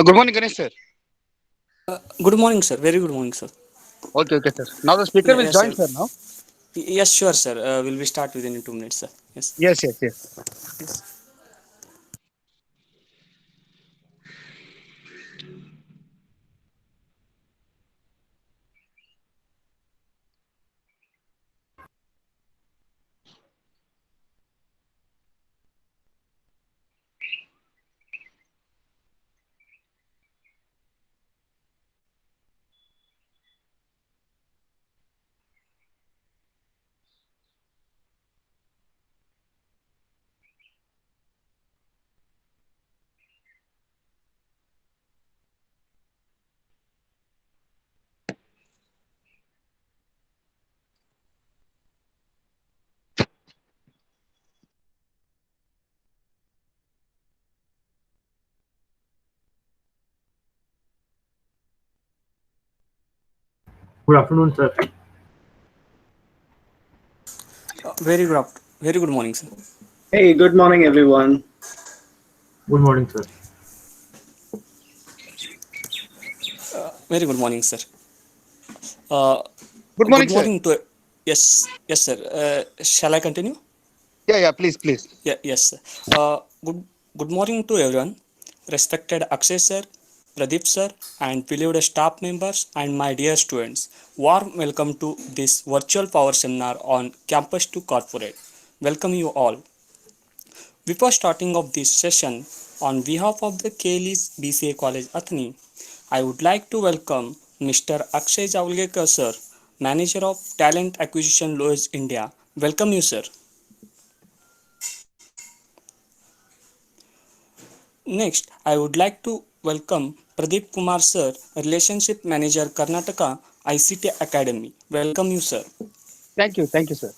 Good morning, Ganesh sir. Good morning, sir. Very good morning, sir. Okay, okay, sir. Now the speaker will Yes, join, sir. sir. Now. Yes, sure, sir. Will we start within 2 minutes, sir? Yes. Yes, yes, yes. Yes. Good afternoon, sir. Very good morning, sir. Hey, good morning, everyone. Good morning, sir. Very good morning, sir. Uh, Good morning, Good sir. morning to. Yes, sir. Shall I continue? Yeah, yeah. Please, please. Yeah, yes, sir. Good morning to everyone. Respected Akshay sir, Pradeep sir, and beloved staff members and my dear students. Warm welcome to this virtual power seminar on campus to corporate. Welcome you all. Before starting of this session, on behalf of the K.L.E BCA College Athani, I would like to welcome Mr. Akshay Javalgekar sir, Manager of Talent Acquisition Lois India. Welcome you, sir. Next, I would like to welcome Pradeep Kumar sir, Relationship Manager Karnataka ICT Academy. Welcome you, sir. Thank you, sir.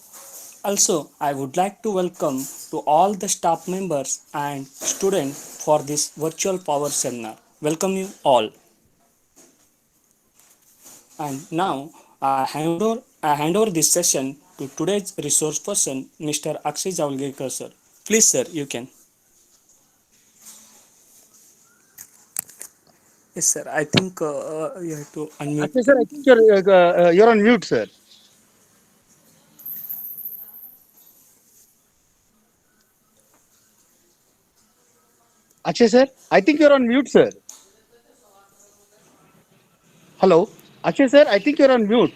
Also, I would like to welcome to all the staff members and students for this virtual power seminar. Welcome you all. And now I hand over this session to today's resource person, Mr. Akshay Javalgekar, sir. Please, sir, you can. Yes, sir. I think you have to Akshay, unmute. sir, I think you're on mute, sir. Akshay, sir, I think you're on mute, sir. Hello, Akshay, sir, I think you're on mute.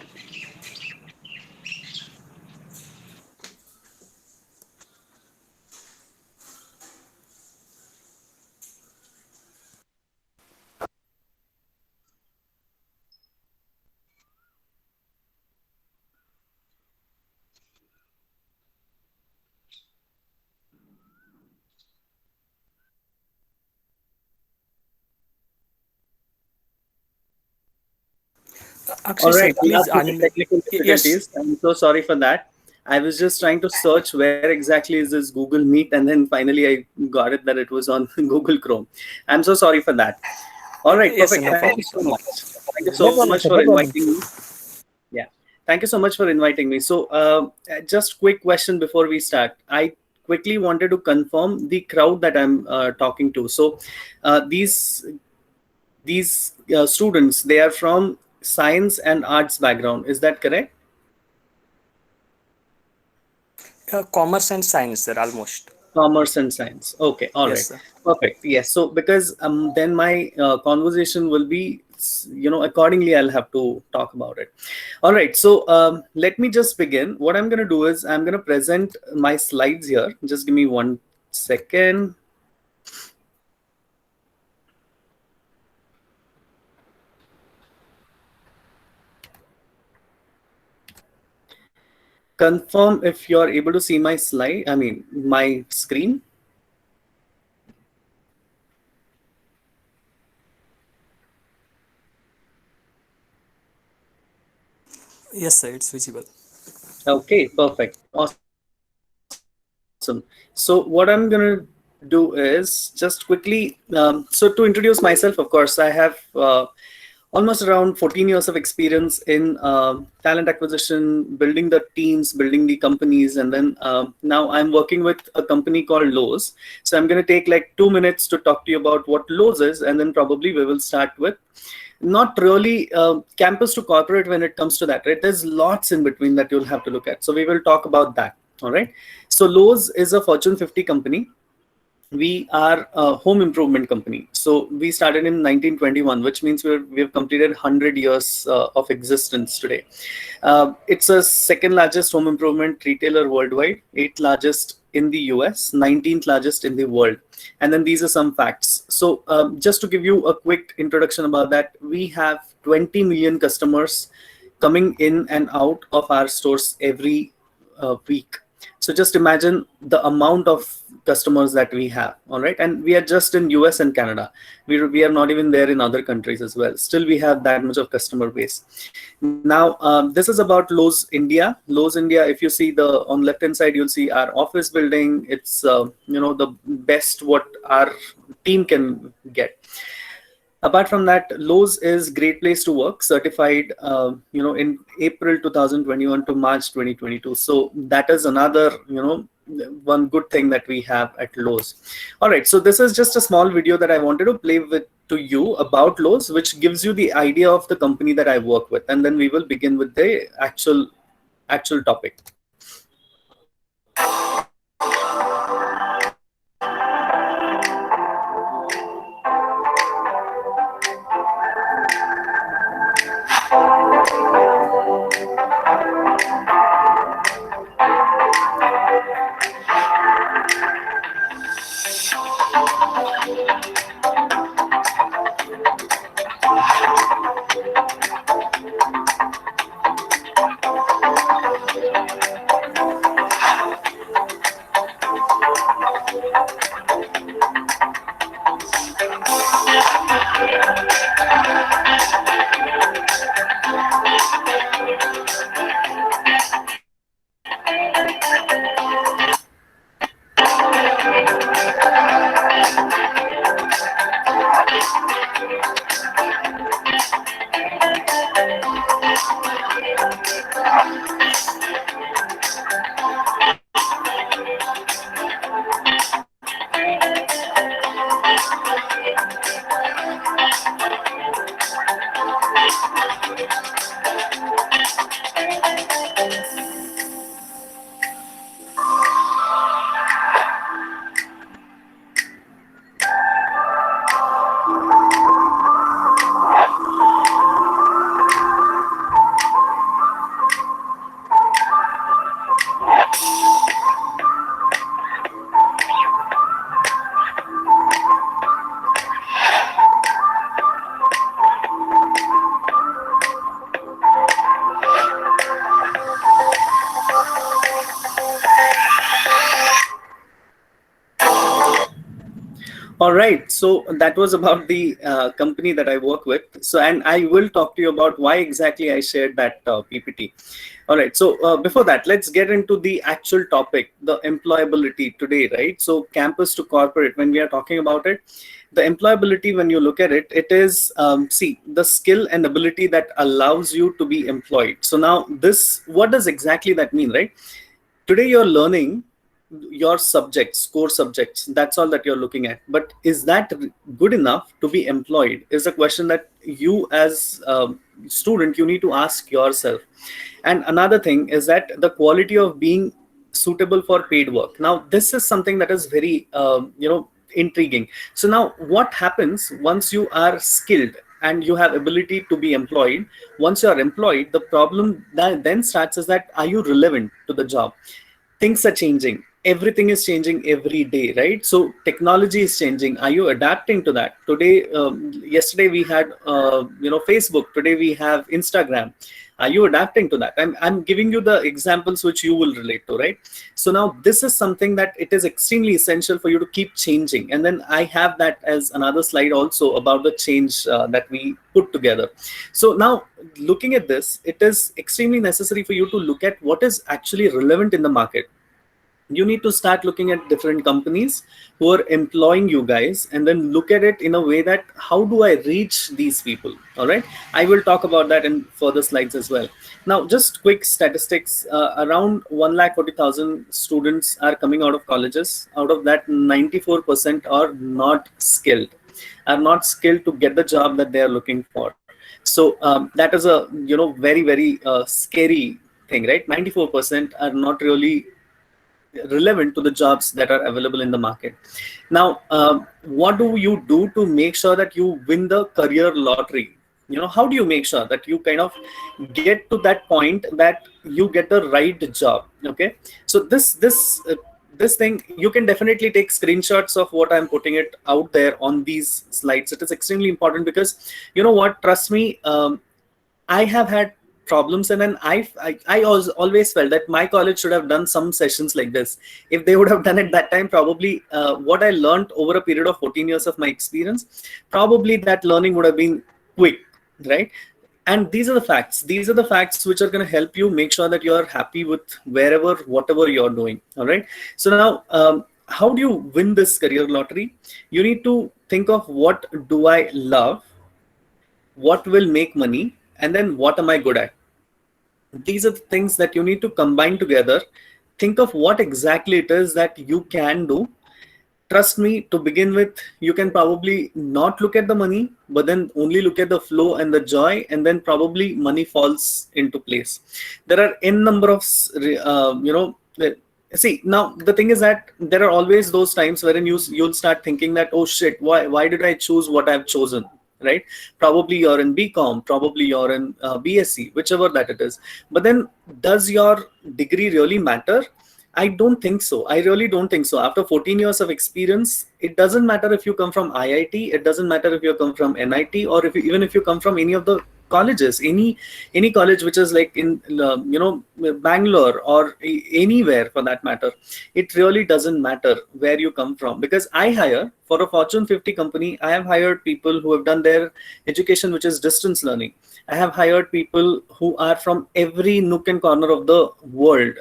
Akshay, All sir, right, we please have some unmute. technical Yes. difficulties. I'm so sorry for that. I was just trying to search where exactly is this Google Meet, and then finally I got it that it was on Google Chrome. I'm so sorry for that. All right, Yes, sir, perfect. no Thank you problem, so sir. No much. problem. Thank you No so problem, much sir. for No problem. inviting me. Yeah, thank you so much for inviting me. So, just quick question before we start. I quickly wanted to confirm the crowd that I'm talking to. So, these students, they are from science and arts background. Is that correct? Commerce and science, sir, almost. Commerce and science. Okay, all Yes, right, sir. perfect. Yes. So because then my conversation will be, accordingly. I'll have to talk about it. All right. So let me just begin. What I'm going to do is I'm going to present my slides here. Just give me 1 second. Confirm if you're able to see my slide. I mean my screen. Yes, sir, it's visible. Okay, perfect. Awesome. So what I'm gonna do is just quickly. So to introduce myself, of course, I have almost around 14 years of experience in talent acquisition, building the teams, building the companies, and then now I'm working with a company called Lowe's. So I'm going to take like 2 minutes to talk to you about what Lowe's is, and then probably we will start with not really campus to corporate when it comes to that, right? There's lots in between that you'll have to look at. So we will talk about that. All right. So Lowe's is a Fortune 50 company. We are a home improvement company. So we started in 1921, which means we've completed 100 years of existence today. It's a second largest home improvement retailer worldwide, 8th largest in the US, 19th largest in the world. And then these are some facts. So just to give you a quick introduction about that, we have 20 million customers coming in and out of our stores every week. So just imagine the amount of customers that we have. All right. And we are just in US and Canada. We are not even there in other countries as well. Still, we have that much of customer base. Now, this is about Lowe's India. Lowe's India, if you see the on left hand side, you'll see our office building. It's the best what our team can get. Apart from that, Lowe's is Great Place to Work, certified, in April 2021 to March 2022. So that is another, one good thing that we have at Lowe's. All right, so this is just a small video that I wanted to play with to you about Lowe's, which gives you the idea of the company that I work with, and then we will begin with the actual topic. All right, so that was about the company that I work with. So, and I will talk to you about why exactly I shared that PPT. All right, so before that, let's get into the actual topic, the employability today, right? So campus to corporate, when we are talking about it, the employability, when you look at it, it is, the skill and ability that allows you to be employed. So now this, what does exactly that mean, right? Today you're learning your subjects, core subjects, that's all that you're looking at. But is that good enough to be employed is a question that you as a student, you need to ask yourself. And another thing is that the quality of being suitable for paid work. Now, this is something that is very, intriguing. So now what happens once you are skilled and you have ability to be employed? Once you are employed, the problem that then starts is that, are you relevant to the job? Things are changing. Everything is changing every day, right? So technology is changing. Are you adapting to that? Today, yesterday we had, Facebook. Today we have Instagram. Are you adapting to that? I'm giving you the examples which you will relate to, right? So now this is something that it is extremely essential for you to keep changing. And then I have that as another slide also about the change that we put together. So now looking at this, it is extremely necessary for you to look at what is actually relevant in the market. You need to start looking at different companies who are employing you guys, and then look at it in a way that how do I reach these people. All right, I will talk about that in further slides as well. Now, just quick statistics. Around 1,40,000 students are coming out of colleges. Out of that, 94% are not skilled to get the job that they are looking for. So that is a very scary thing, right? 94% are not really relevant to the jobs that are available in the market. Now, what do you do to make sure that you win the career lottery? How do you make sure that you kind of get to that point that you get the right job? Okay, so this thing, you can definitely take screenshots of what I'm putting it out there on these slides. It is extremely important because, you know what, trust me, I have had problems, and then I always felt that my college should have done some sessions like this. If they would have done it that time, probably what I learned over a period of 14 years of my experience, probably that learning would have been quick, right? And these are the facts. These are the facts which are going to help you make sure that you are happy with whatever you're doing. All right. So now, how do you win this career lottery? You need to think of, what do I love, what will make money, and then what am I good at. These are the things that you need to combine together. Think of what exactly it is that you can do. Trust me, to begin with, you can probably not look at the money, but then only look at the flow and the joy, and then probably money falls into place. There are n number of see, now the thing is that there are always those times wherein you'll start thinking that, oh shit, why did I choose what I've chosen, right? Probably you're in BCom, probably you're in BSc, whichever that it is. But then, does your degree really matter? I don't think so. I really don't think so. After 14 years of experience, it doesn't matter if you come from IIT, it doesn't matter if you come from NIT, or even if you come from any of the colleges, any college which is like in Bangalore or anywhere for that matter. It really doesn't matter where you come from, because I hire for a Fortune 50 company. I have hired people who have done their education which is distance learning. I have hired people who are from every nook and corner of the world.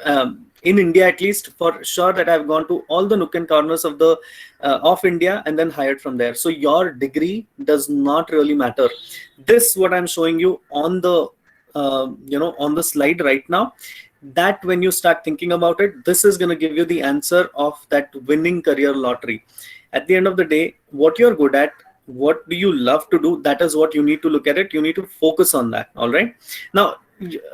In India, at least, for sure, that I've gone to all the nook and corners of India and then hired from there. So your degree does not really matter. This, what I'm showing you on the on the slide right now, that when you start thinking about it, this is going to give you the answer of that winning career lottery. At the end of the day, what you're good at, what do you love to do, that is what you need to look at it. You need to focus on that. All right. Now,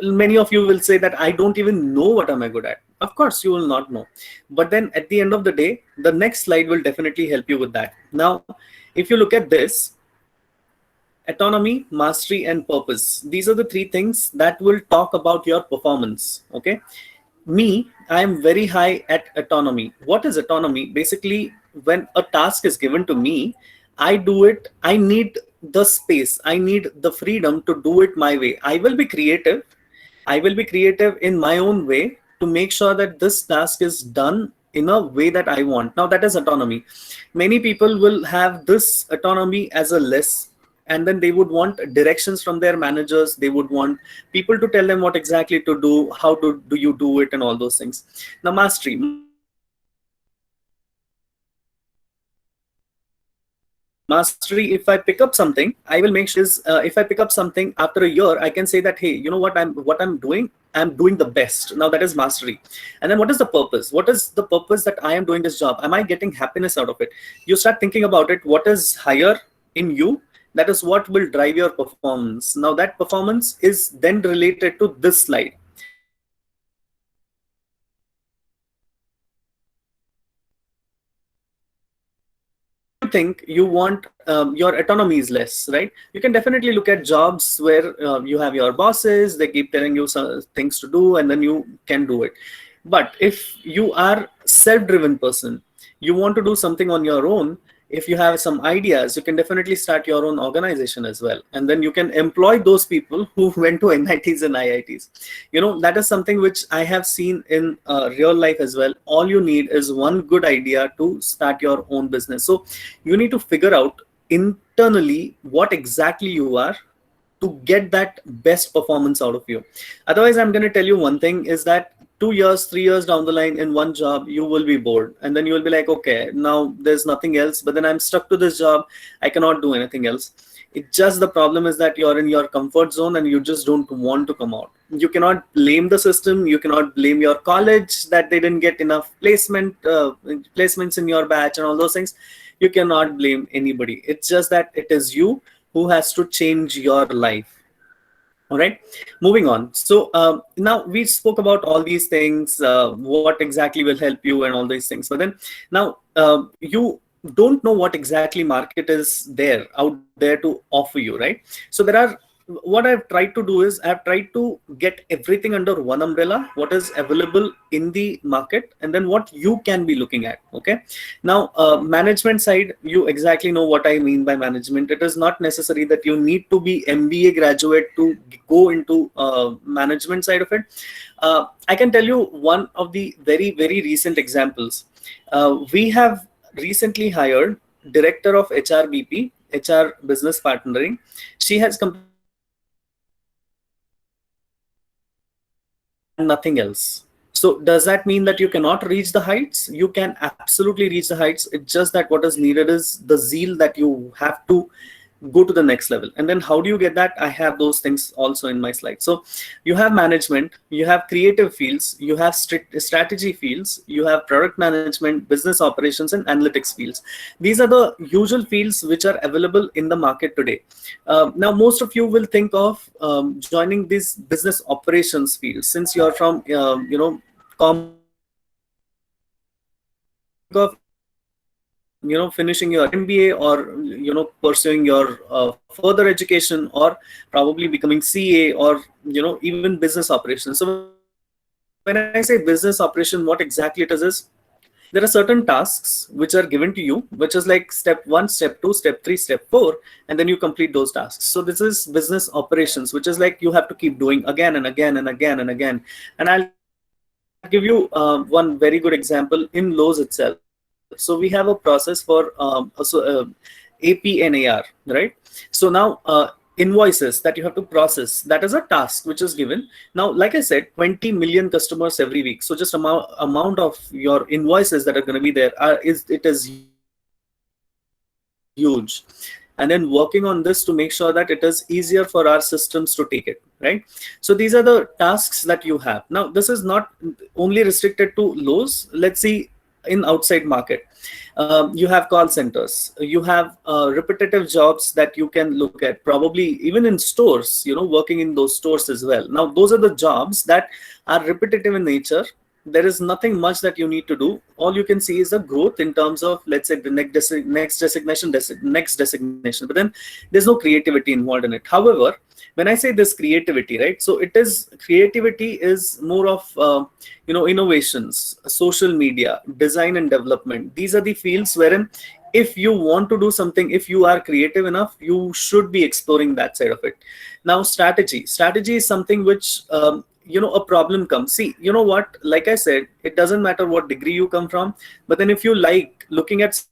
many of you will say that I don't even know what am I good at. Of course, you will not know. But then at the end of the day, the next slide will definitely help you with that. Now, if you look at this, autonomy, mastery, and purpose. These are the three things that will talk about your performance. Okay. Me, I am very high at autonomy. What is autonomy? Basically, when a task is given to me, I do it. I need the space. I need the freedom to do it my way. I will be creative. I will be creative in my own way to make sure that this task is done in a way that I want. Now, that is autonomy. Many people will have this autonomy as a less, and then they would want directions from their managers. They would want people to tell them what exactly to do, how do you do it, and all those things. Now, mastery. Mastery, if I pick up something, I will make sure if I pick up something after a year, I can say that, hey, you know what I'm doing the best. Now, that is mastery. And then what is the purpose? What is the purpose that I am doing this job? Am I getting happiness out of it? You start thinking about it. What is higher in you? That is what will drive your performance. Now, that performance is then related to this slide. Think you want your autonomy is less, right? You can definitely look at jobs where you have your bosses, they keep telling you some things to do, and then you can do it. But if you are self-driven person, you want to do something on your own, if you have some ideas, you can definitely start your own organization as well, and then you can employ those people who went to NITs and IITs. That is something which I have seen in real life as well. All you need is one good idea to start your own business. So you need to figure out internally what exactly you are to get that best performance out of you. Otherwise, I'm going to tell you one thing is that 2 years, 3 years down the line in one job, you will be bored. And then you will be like, okay, now there's nothing else, but then I'm stuck to this job. I cannot do anything else. It just, the problem is that you're in your comfort zone and you just don't want to come out. You cannot blame the system. You cannot blame your college that they didn't get enough placements in your batch and all those things. You cannot blame anybody. It's just that it is you who has to change your life. All right, moving on. So now we spoke about all these things, what exactly will help you and all these things. But then now you don't know what exactly market is there out there to offer you, right? So there are, what I've tried to do is I've tried to get everything under one umbrella, what is available in the market, and then what you can be looking at. Okay. Now, management side, you exactly know what I mean by management. It is not necessary that you need to be MBA graduate to go into management side of it. I can tell you one of the very, very recent examples. We have recently hired director of HRBP, HR business partnering. She has completed and nothing else. So does that mean that you cannot reach the heights? You can absolutely reach the heights. It's just that what is needed is the zeal that you have to go to the next level. And then how do you get that? I have those things also in my slide. So you have management, you have creative fields, you have strategy fields, you have product management, business operations, and analytics fields. These are the usual fields which are available in the market today. Now, most of you will think of joining these business operations fields. Since you're from, finishing your MBA or pursuing your further education, or probably becoming CA, or even business operations. So when I say business operation, what exactly it is there are certain tasks which are given to you, which is like step 1, step 2, step 3, step 4, and then you complete those tasks. So this is business operations, which is like you have to keep doing again and again and again and again. And I'll give you one very good example in Lowe's itself. So we have a process for AP and AR, right? So now invoices that you have to process, that is a task which is given. Now, like I said, 20 million customers every week. So just amount of your invoices that are going to be there is huge. And then working on this to make sure that it is easier for our systems to take it, right? So these are the tasks that you have. Now, this is not only restricted to Lowe's. Let's see in outside market. You have call centers, you have repetitive jobs that you can look at, probably even in stores, working in those stores as well. Now, those are the jobs that are repetitive in nature. There is nothing much that you need to do. All you can see is the growth in terms of, let's say, the next designation, but then there's no creativity involved in it. However, when I say this creativity, right, so creativity is more of innovations, social media, design and development. These are the fields wherein if you want to do something, if you are creative enough, you should be exploring that side of it. Now, strategy is something which a problem comes. See, you know what, like I said, it doesn't matter what degree you come from, but then if you like looking at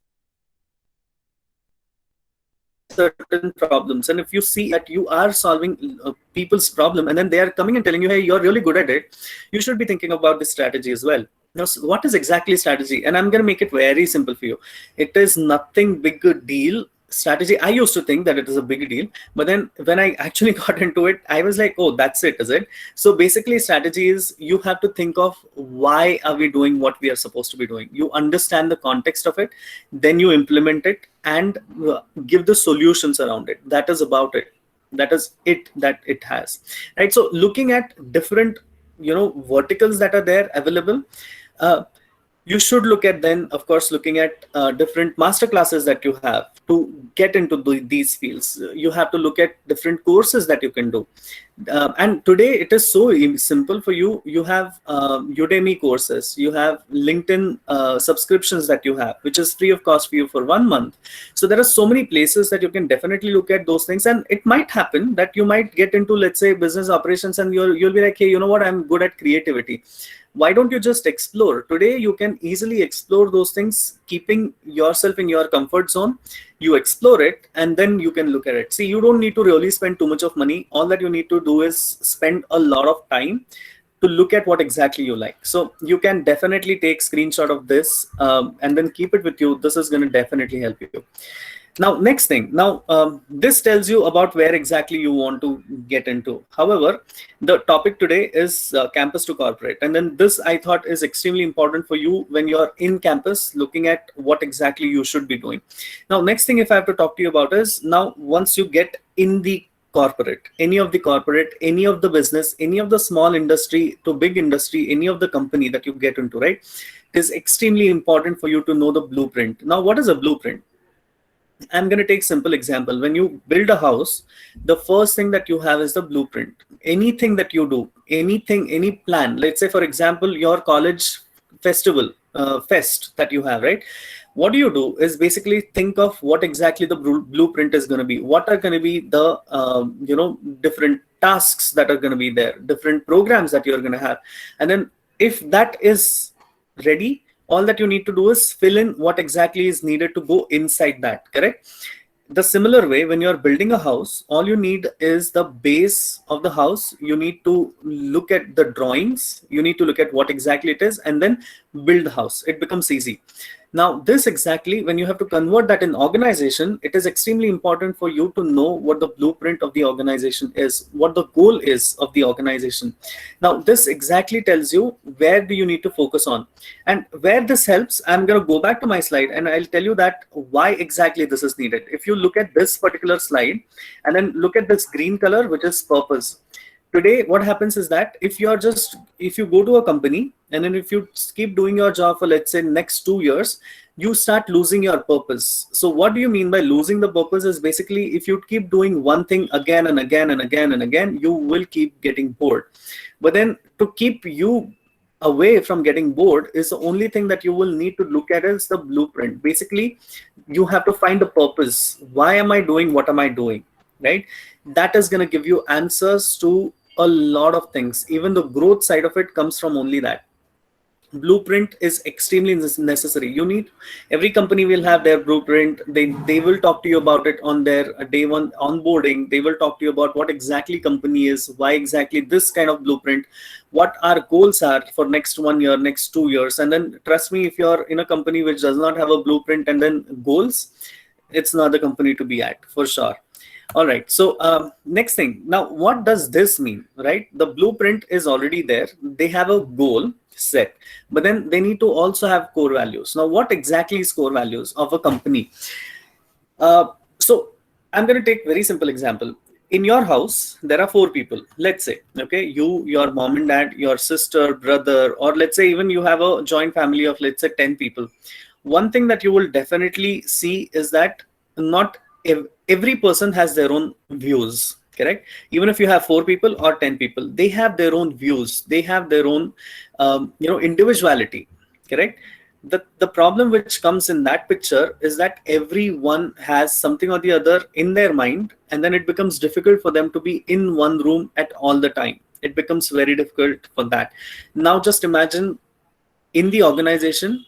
certain problems, and if you see that you are solving people's problem, and then they are coming and telling you, hey, you're really good at it, you should be thinking about this strategy as well. Now, so what is exactly strategy? And I'm going to make it very simple for you. It is nothing big a deal. Strategy, I used to think that it is a big deal, but then when I actually got into it, I was like, oh, that's it, is it? So basically, strategy is you have to think of why are we doing what we are supposed to be doing. You understand the context of it, then you implement it and give the solutions around it. That is about it. That is it that it has, right? So looking at different verticals that are there available, you should look at, then of course, looking at different master classes that you have to get into these fields. You have to look at different courses that you can do. And today it is so simple for you. You have Udemy courses, you have LinkedIn subscriptions that you have, which is free of cost for you for 1 month. So there are so many places that you can definitely look at those things. And it might happen that you might get into, let's say, business operations, and you'll be like, hey, you know what, I'm good at creativity. Why don't you just explore? Today, you can easily explore those things, keeping yourself in your comfort zone. You explore it, and then you can look at it. See, you don't need to really spend too much of money. All that you need to do is spend a lot of time to look at what exactly you like. So you can definitely take screenshot of this and then keep it with you. This is going to definitely help you. Now, next thing. Now, this tells you about where exactly you want to get into. However, the topic today is campus to corporate. And then this I thought is extremely important for you when you're in campus, looking at what exactly you should be doing. Now, next thing if I have to talk to you about is, now once you get in the corporate, any of the business, any of the small industry to big industry, any of the company that you get into, right, it is extremely important for you to know the blueprint. Now, what is a blueprint? I'm going to take simple example. When you build a house, the first thing that you have is the blueprint. Anything that you do, anything, any plan, let's say for example, your college festival, fest that you have, right? What do is basically think of what exactly the blueprint is going to be. What are going to be the, different tasks that are going to be there, different programs that you're going to have. And then if that is ready, all that you need to do is fill in what exactly is needed to go inside that, correct? The similar way, when you're building a house, all you need is the base of the house. You need to look at the drawings. You need to look at what exactly it is and then build the house. It becomes easy. Now, this exactly, when you have to convert that in organization, it is extremely important for you to know what the blueprint of the organization is, what the goal is of the organization. Now, this exactly tells you where do you need to focus on. And where this helps, I'm going to go back to my slide and I'll tell you that why exactly this is needed. If you look at this particular slide and then look at this green color, which is purpose. Today, what happens is that if you go to a company and then if you keep doing your job for, let's say, next 2 years, you start losing your purpose. So what do you mean by losing the purpose is basically if you keep doing one thing again and again and again and again, you will keep getting bored. But then to keep you away from getting bored is the only thing that you will need to look at is the blueprint. Basically, you have to find a purpose. Why am I doing what am I doing, right? That is going to give you answers to a lot of things. Even the growth side of it comes from only that. Blueprint is extremely necessary. You need, every company will have their blueprint. They will talk to you about it on their day one onboarding. They will talk to you about what exactly company is, why exactly this kind of blueprint, what our goals are for next 1 year, next 2 years. And then trust me, if you're in a company which does not have a blueprint and then goals, it's not the company to be at for sure. All right. So next thing. Now, what does this mean, right? The blueprint is already there. They have a goal set, but then they need to also have core values. Now, what exactly is core values of a company? So I'm going to take very simple example. In your house, there are 4 people. Let's say, okay, you, your mom and dad, your sister, brother, or let's say even you have a joint family of, let's say, 10 people. One thing that you will definitely see is that not every person has their own views, correct? Even if you have 4 people or 10 people, they have their own views. They have their own, individuality, correct? The problem which comes in that picture is that everyone has something or the other in their mind, and then it becomes difficult for them to be in one room at all the time. It becomes very difficult for that. Now, just imagine in the organization,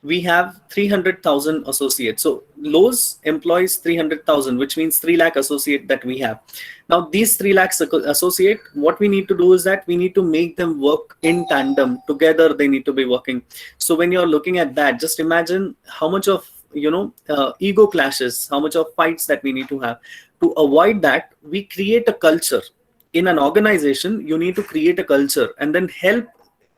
we have 300,000 associates. So Lowe's employs 300,000, which means 3 lakh associate that we have. Now these 3 lakhs associate, what we need to do is that we need to make them work in tandem together. They need to be working. So when you're looking at that, just imagine how much of, ego clashes, how much of fights that we need to have. To avoid that, we create a culture. In an organization, you need to create a culture and then help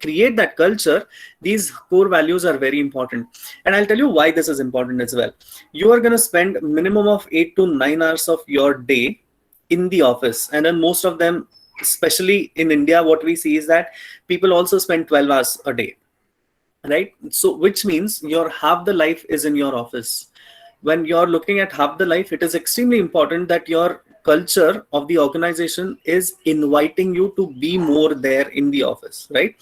create that culture. These core values are very important, and I'll tell you why this is important as well. You are going to spend minimum of 8 to 9 hours of your day in the office, and then most of them, especially in India, what we see is that people also spend 12 hours a day, right? So which means your half the life is in your office. When you're looking at half the life, it is extremely important that your culture of the organization is inviting you to be more there in the office, right?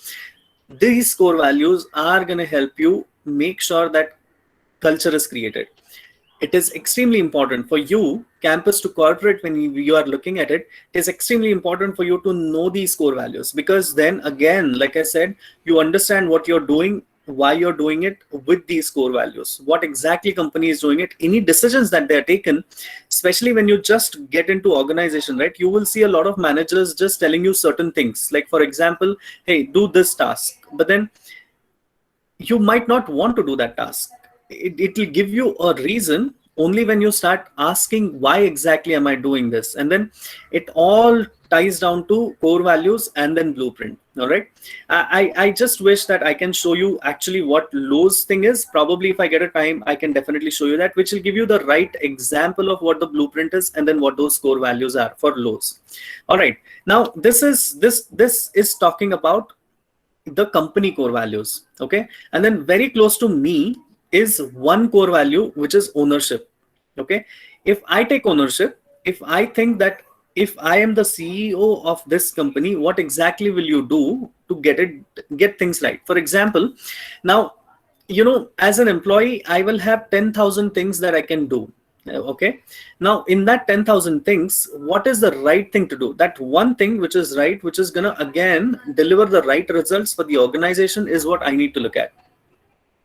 These core values are going to help you make sure that culture is created. It is extremely important for you, campus to corporate, when you are looking at it, it is extremely important for you to know these core values, because then again, like I said, you understand what you're doing why you're doing it with these core values, what exactly company is doing it, any decisions that they are taken. Especially when you just get into organization, right, you will see a lot of managers just telling you certain things, like for example, hey, do this task, but then you might not want to do that task. It will give you a reason only when you start asking, why exactly am I doing this? And then it all ties down to core values and then blueprint. All right. I just wish that I can show you actually what Lowe's thing is. Probably if I get a time, I can definitely show you that, which will give you the right example of what the blueprint is and then what those core values are for Lowe's. All right. Now this is talking about the company core values. Okay, and then very close to me is one core value, which is ownership. Okay, if I take ownership, if I think that if I am the CEO of this company, what exactly will you do to get things right? For example, now, as an employee, I will have 10,000 things that I can do. Okay, now in that 10,000 things, what is the right thing to do? That one thing which is right, which is gonna again deliver the right results for the organization, is what I need to look at.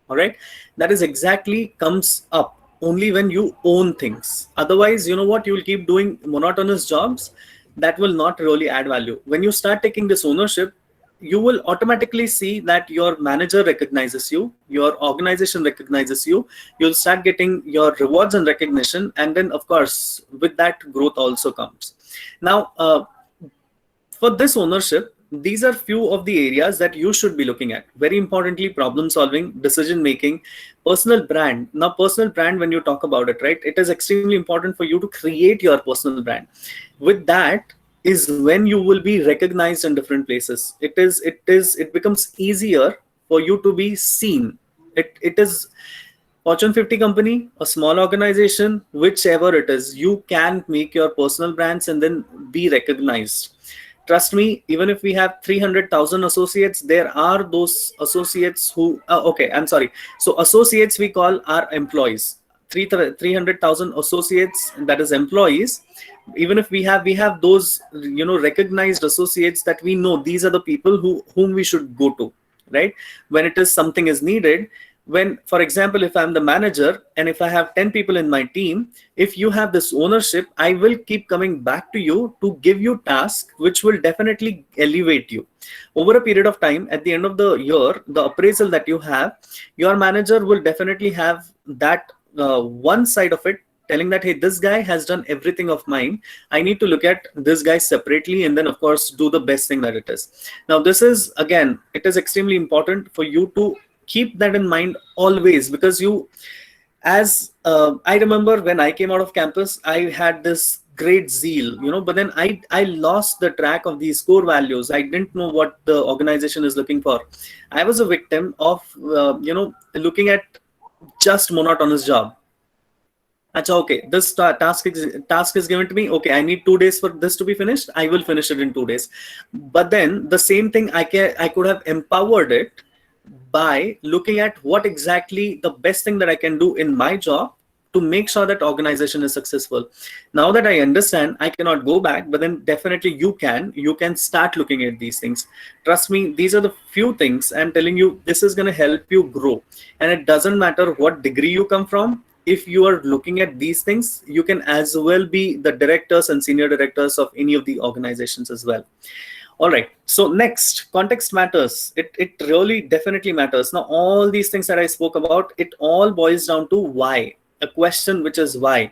All right, that is exactly comes up only when you own things. Otherwise, you know what, you will keep doing monotonous jobs that will not really add value. When you start taking this ownership, you will automatically see that your manager recognizes you, your organization recognizes you, you'll start getting your rewards and recognition, and then of course with that growth also comes. Now, for this ownership, these are few of the areas that you should be looking at. Very importantly, problem solving, decision making, personal brand. Now, personal brand, when you talk about it, right, it is extremely important for you to create your personal brand. With that is when you will be recognized in different places. It becomes easier for you to be seen. It is Fortune 50 company, a small organization, whichever it is, you can make your personal brands and then be recognized. Trust me, even if we have 300,000 associates, there are those associates who, okay, I'm sorry. So associates we call our employees. 300,000 associates, that is employees. Even if we have those, recognized associates that we know these are the people whom we should go to, right? When it is something is needed, when, for example, if I'm the manager and if I have 10 people in my team, if you have this ownership, I will keep coming back to you to give you tasks which will definitely elevate you over a period of time. At the end of the year, the appraisal that you have, your manager will definitely have that one side of it, telling that, hey, this guy has done everything of mine, I need to look at this guy separately and then of course do the best thing that it is. Now this is, again, it is extremely important for you to keep that in mind always, because you, as I remember when I came out of campus, I had this great zeal, but then I lost the track of these core values. I didn't know what the organization is looking for. I was a victim of looking at just monotonous job. Achha, okay, this task is given to me. Okay, I need 2 days for this to be finished. I will finish it in 2 days. But then the same thing, I could have empowered it by looking at what exactly the best thing that I can do in my job to make sure that organization is successful. Now that I understand, I cannot go back, but then definitely you can start looking at these things. Trust me, these are the few things I'm telling you. This is going to help you grow, and it doesn't matter what degree you come from. If you are looking at these things, you can as well be the directors and senior directors of any of the organizations as well. All right, so next, context matters. It really definitely matters. Now all these things that I spoke about, it all boils down to why. A question, which is why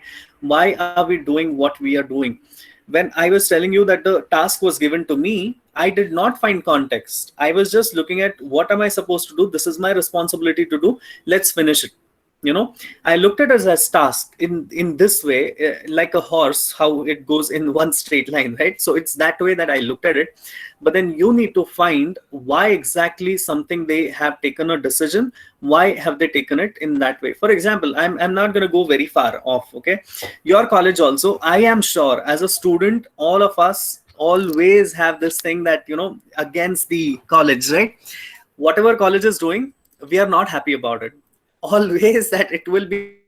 are we doing what we are doing? When I was telling you that the task was given to me, I did not find context. I was just looking at, what am I supposed to do? This is my responsibility to do, let's finish it. I looked at it as task in this way, like a horse, how it goes in one straight line, right? So it's that way that I looked at it. But then you need to find why exactly something they have taken a decision, why have they taken it in that way. For example, I'm not going to go very far off. Okay, your college also, I am sure as a student, all of us always have this thing that, against the college, right? Whatever college is doing, we are not happy about it. Always that it will be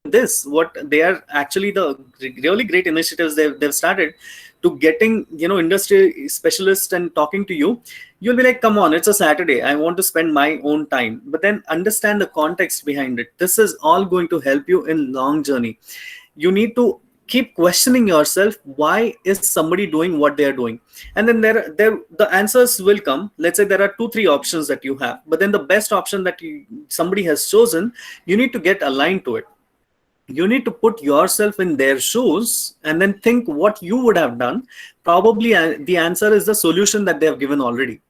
this, what they are actually the really great initiatives they've started to getting, industry specialists and talking to you, you'll be like, come on, it's a Saturday, I want to spend my own time. But then understand the context behind it. This is all going to help you in long journey. You need to keep questioning yourself, why is somebody doing what they are doing? And then there the answers will come. Let's say there are 2-3 options that you have, but then the best option that somebody has chosen, you need to get aligned to it. You need to put yourself in their shoes and then think what you would have done. Probably the answer is the solution that they have given already.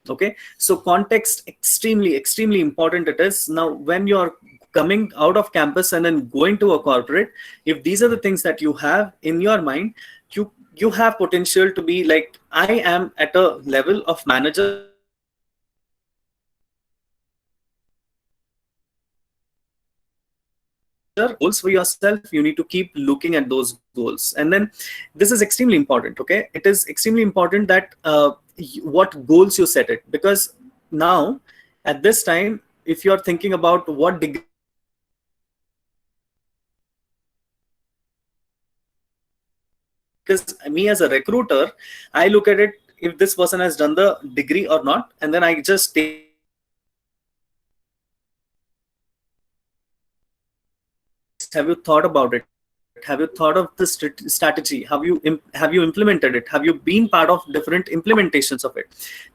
Okay, so context, extremely important it is. Now when you're coming out of campus and then going to a corporate, if these are the things that you have in your mind, you have potential to be like, I am at a level of manager, I am at a level of director. Goals for yourself, you need to keep looking at those goals. And then this is extremely important. Okay, it is extremely important that what goals you set it, because now at this time, if you're thinking about what degree you want to do, because me as a recruiter, I look at it, if this person has done the degree or not, and then I just take it as a context. Have you thought about it? Have you thought of the strategy? Have you implemented it? Have you been part of different implementations of it?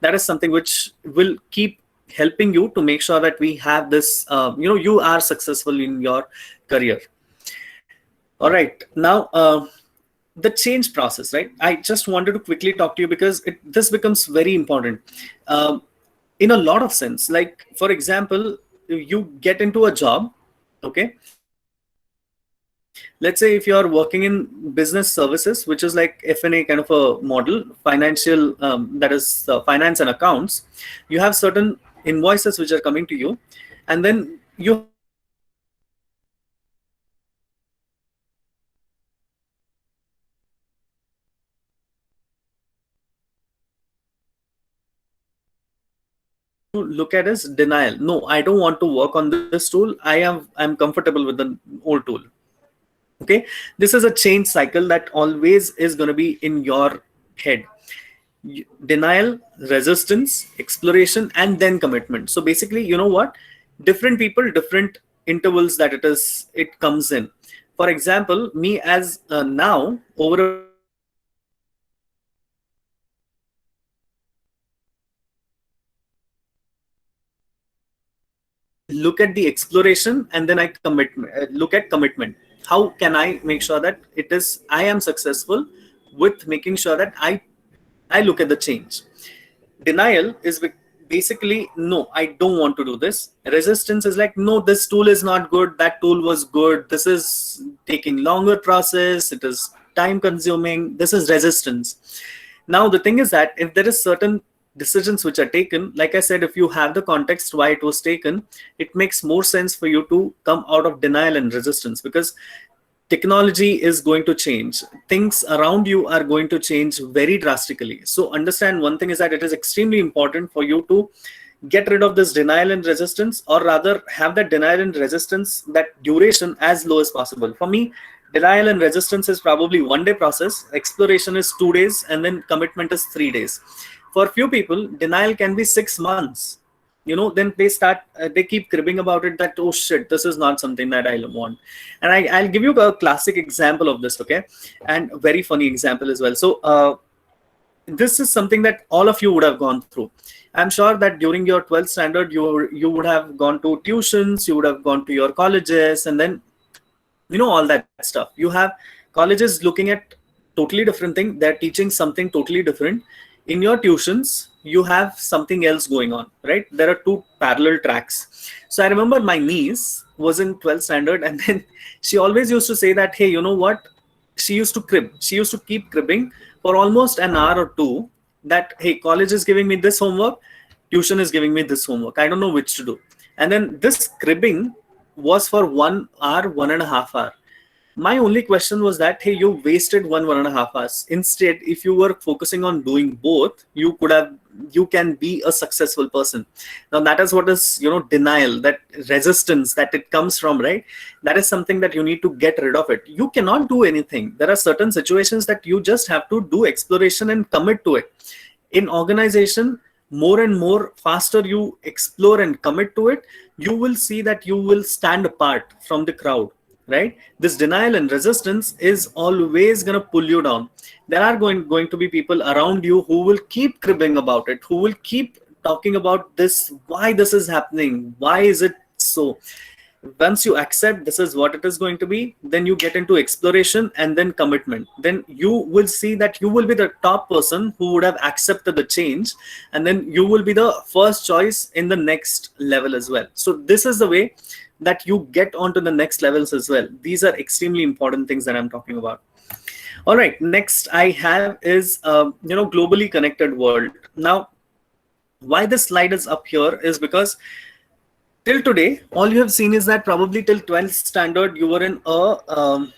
That is something which will keep helping you to make sure that we have this, you are successful in your career. All right, now the change process, right? I just wanted to quickly talk to you because this becomes very important in a lot of sense. Like, for example, you get into a job, okay? Let's say if you are working in business services, which is like F&A kind of a model, financial, that is finance and accounts, you have certain invoices which are coming to you, and then you have to look at the look at is denial. No, I don't want to work on this tool. I'm comfortable with the old tool. Okay, this is a change cycle that always is going to be in your head. Denial, resistance, exploration, and then commitment. So basically, you know what, different people, different intervals that it comes in. For example, me as now, over a period of time, I have started I look at the exploration and then I look at commitment. How can I make sure that I am successful with making sure that I look at the change. Denial is basically, no, I don't want to do this. Resistance is like, no, this tool is not good, that tool was good, this is taking longer process, it is time consuming. This is resistance. Now the thing is that if there is certain decisions which are taken, like I said, if you have the context why it was taken, it makes more sense for you to come out of denial and resistance, because technology is going to change. Things around you are going to change very drastically. So understand one thing is that it is extremely important for you to get rid of this denial and resistance, or rather have that denial and resistance, that duration as low as possible. For me, denial and resistance is probably 1-day process, exploration is 2 days, and then commitment is 3 days. For few people, denial can be 6 months. Then they keep cribbing about it, that, oh shit, this is not something that I want. And I'll give you a classic example of this, okay? And a very funny example as well. So this is something that all of you would have gone through. I'm sure that during your 12th standard, you would have gone to tuitions, you would have gone to your colleges, and then all that stuff. You have colleges looking at totally different thing. They're teaching something totally different. In your tuitions, you have something else going on, right? There are 2 parallel tracks. So I remember my niece was in 12th standard, and then she always used to say that, hey, you know what? She used to crib. She used to keep cribbing for almost an hour or 2, that, hey, college is giving me this homework, tuition is giving me this homework. I don't know which to do. And then this cribbing was for 1 hour, 1.5 hours. My only question was that, hey, you wasted 1.5 hours. Instead, if you were focusing on doing both, you can be a successful person. Now that is what is, denial, that resistance that it comes from, right? That is something that you need to get rid of it. You cannot do anything. There are certain situations that you just have to do exploration and commit to it. In organization, more and more faster you explore and commit to it, you will see that you will stand apart from the crowd, right? This denial and resistance is always going to pull you down. There are going to be people around you who will keep cribbing about it, who will keep talking about this, why this is happening, why is it so. Once you accept this is what it is going to be, then you get into exploration and then commitment. Then you will see that you will be the top person who would have accepted the change, and then you will be the first choice in the next level as well. So this is the way that you get onto the next levels as well. These are extremely important things that I'm talking about. All right, next I have is globally connected world. Now why this slide is up here is because till today, all you have seen is that probably till 12th standard, you were in a,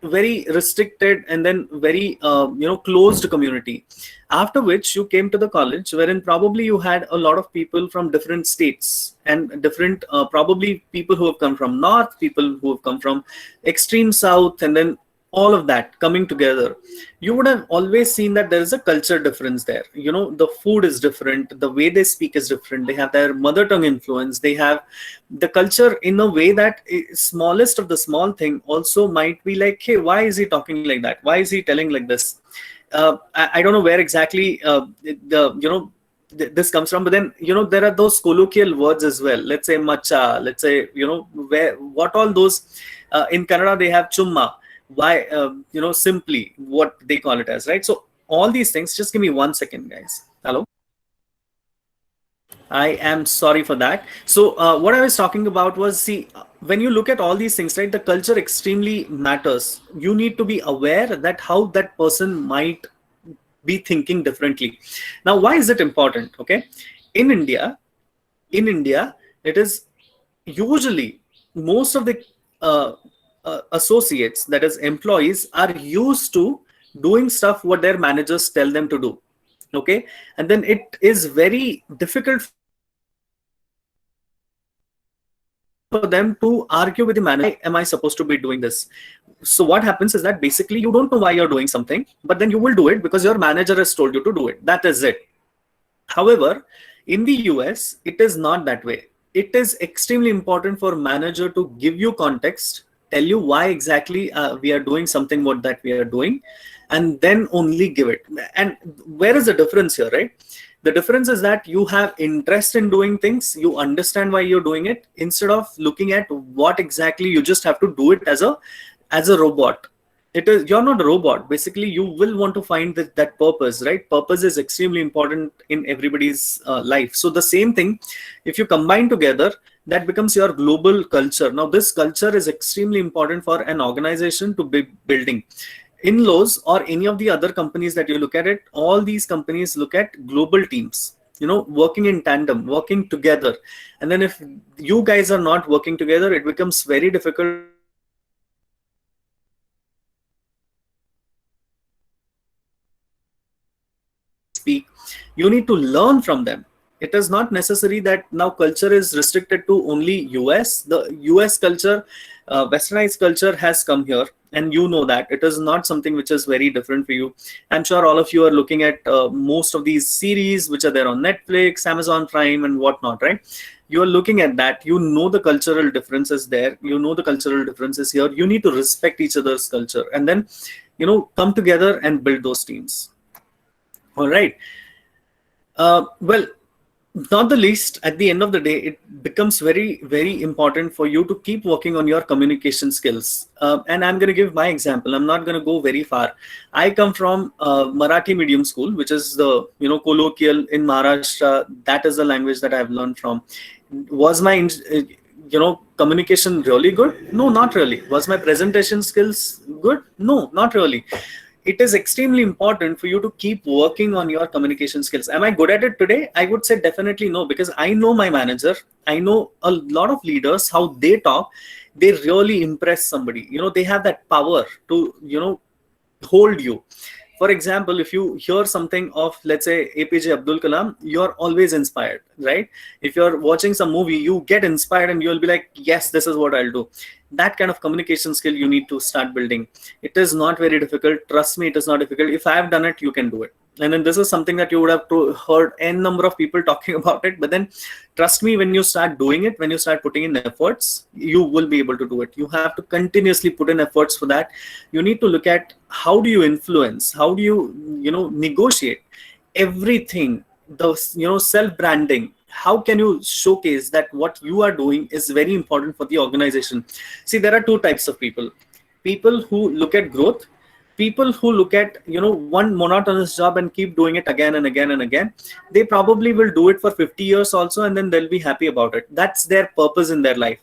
very restricted and then very, closed community. After which you came to the college, wherein probably you had a lot of people from different states and different, probably people who have come from north, people who have come from extreme south, and then all of that coming together. You would have always seen that there is a culture difference there. The food is different, the way they speak is different, they have their mother tongue influence, they have the culture in a way that smallest of the small thing also might be like, hey, why is he talking like that, why is he telling like this. I don't know where exactly this comes from, but then there are those colloquial words as well. Let's say macha, let's say what all those in Kannada they have chumma, why simply what they call it as, right? So all these things, just give me 1 second, guys. Hello, I am sorry for that. So what I was talking about was, see, when you look at all these things, right, the culture extremely matters. You need to be aware that how that person might be thinking differently. Now why is it important? Okay, in India, it is usually most of the associates, that is employees, are used to doing stuff what their managers tell them to do. Okay, and then it is very difficult for them to argue with the manager, why am I supposed to be doing this? So what happens is that basically you don't know why you're doing something, but then you will do it because your manager has told you to do it. That is it. However, in the US, it is not that way. It is extremely important for manager to give you context, tell you why exactly we are doing something what that we are doing, and then only give it. And where is the difference here, right? The difference is that you have interest in doing things, you understand why you're doing it, instead of looking at what exactly you just have to do it as a robot. It is, you're not a robot. Basically, you will want to find that purpose, right? Purpose is extremely important in everybody's life. So the same thing, if you combine together, that becomes your global culture. Now, this culture is extremely important for an organization to be building. In-laws or any of the other companies that you look at it, all these companies look at global teams, working in tandem, working together. And then if you guys are not working together, it becomes very difficult. Speak, you need to learn from them. It is not necessary that now culture is restricted to only US. The US culture, westernized culture has come here, and you know that it is not something which is very different for you. I'm sure all of you are looking at most of these series which are there on Netflix, Amazon Prime, and whatnot, right? You are looking at that, you know the cultural differences there, you know the cultural differences here. You need to respect each other's culture, and then come together and build those teams. All right. Well, not the least, at the end of the day, it becomes very, very important for you to keep working on your communication skills. And I'm going to give my example. I'm not going to go very far. I come from Marathi medium school, which is the colloquial in Maharashtra. That is the language that I've learned from. Was my communication really good? No, not really. Was my presentation skills good? No, not really. It is extremely important for you to keep working on your communication skills. Am I good at it today? I would say definitely no, because I know my manager, I know a lot of leaders, how they talk. they really impress somebody. They have that power to hold you. For example, if you hear something of, let's say, APJ Abdul Kalam, you're always inspired, right? If you're watching some movie, you get inspired and you'll be like, yes, this is what I'll do. That kind of communication skill you need to start building. It is not very difficult. Trust me, it is not difficult. If I have done it, you can do it. And then this is something that you would have heard n number of people talking about it. But then trust me, when you start doing it, when you start putting in efforts, you will be able to do it. You have to continuously put in efforts for that. You need to look at how do you influence, how do you, negotiate everything, the, self-branding. How can you showcase that what you are doing is very important for the organization? See, there are two types of people. People who look at growth, people who look at one monotonous job and keep doing it again and again and again. They probably will do it for 50 years also, and then they'll be happy about it. That's their purpose in their life.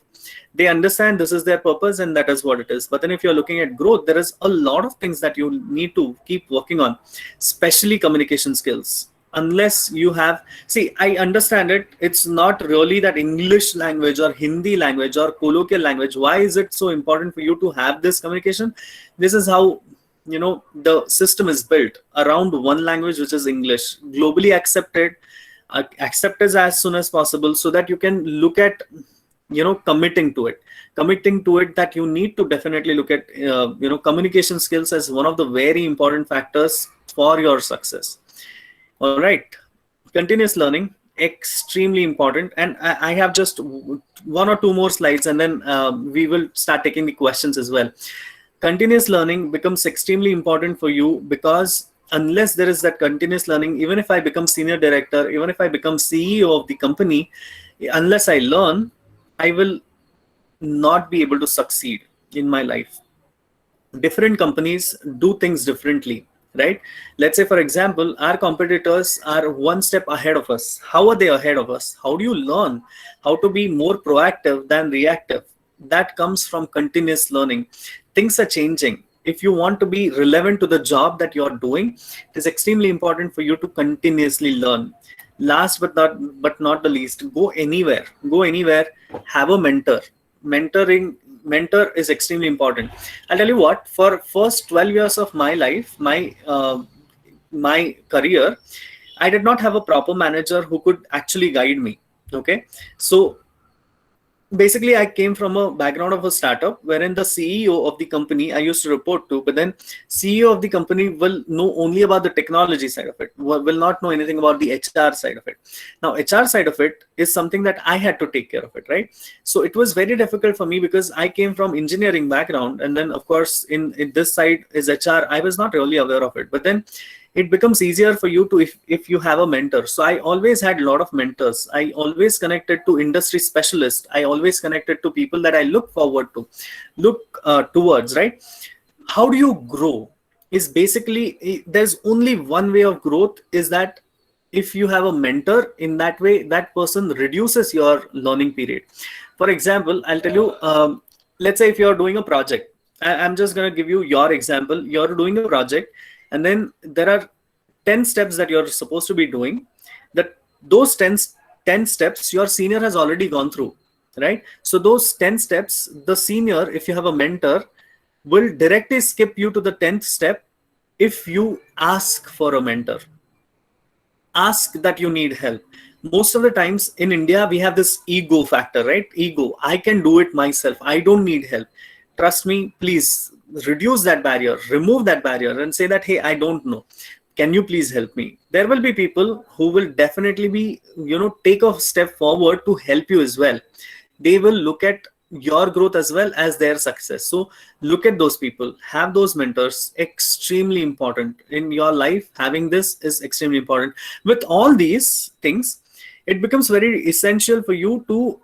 They understand this is their purpose and that is what it is. But then if you're looking at growth, there is a lot of things that you need to keep working on, especially communication skills. Unless you have, see, I understand it, it's not really that English language or Hindi language or colloquial language. Why is it so important for you to have this communication? This is how the system is built around one language, which is English, globally accepted, accepted as soon as possible, so that you can look at committing to it, that you need to definitely look at communication skills as one of the very important factors for your success. All right, continuous learning, extremely important. And I have just one or two more slides, and then we will start taking the questions as well. Continuous learning becomes extremely important for you, because unless there is that continuous learning, even if I become senior director, even if I become CEO of the company, unless I learn, I will not be able to succeed in my life. Different companies do things differently, right? Let's say, for example, our competitors are one step ahead of us. How are they ahead of us? How do you learn how to be more proactive than reactive? That comes from continuous learning. Things are changing. If you want to be relevant to the job that you're doing, it is extremely important for you to continuously learn. Last but not the least, go anywhere, have a mentor. Mentor is extremely important. I'll tell you what, for first 12 years of my life, my career, I did not have a proper manager who could actually guide me. Okay, so basically I came from a background of a startup wherein the CEO of the company I used to report to, but then CEO of the company will know only about the technology side of it, will not know anything about the HR side of it. Now, HR side of it is something that I had to take care of it, right? So it was very difficult for me, because I came from engineering background, and then of course in this side is HR. I was not really aware of it, but then it becomes easier for you to if you have a mentor. So I always had a lot of mentors. I always connected to industry specialists. I always connected to people that I look forward to, towards, right? How do you grow is basically, there's only one way of growth, is that if you have a mentor, in that way, that person reduces your learning period. For example, I'll tell you, let's say if you're doing a project, I'm just going to give you your example. You're doing a project, and then there are 10 steps that you're supposed to be doing. Those 10 steps your senior has already gone through, right? So those 10 steps, the senior, if you have a mentor, will directly skip you to the 10th step if you ask for a mentor. Ask that you need help. Most of the times in India, we have this ego factor, right? Ego. I can do it myself. I don't need help. Trust me, please reduce that barrier, remove that barrier, and say that, hey, I don't know. Can you please help me? There will be people who will definitely be, take a step forward to help you as well. They will look at your growth as well as their success. So look at those people, have those mentors. Extremely important in your life. Having this is extremely important. With all these things, it becomes very essential for you to,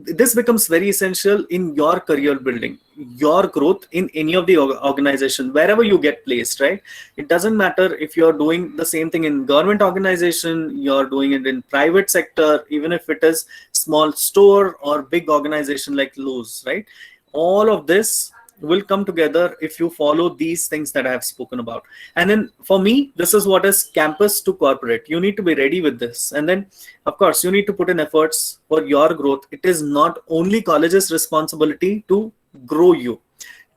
this becomes very essential in your career building, your growth in any of the organization, wherever you get placed, right? It doesn't matter if you're doing the same thing in government organization, you're doing it in private sector, even if it is small store or big organization like Lowe's, right? All of this will come together if you follow these things that I have spoken about. And then for me, this is what is campus to corporate. You need to be ready with this. And then, of course, you need to put in efforts for your growth. It is not only college's responsibility to grow you,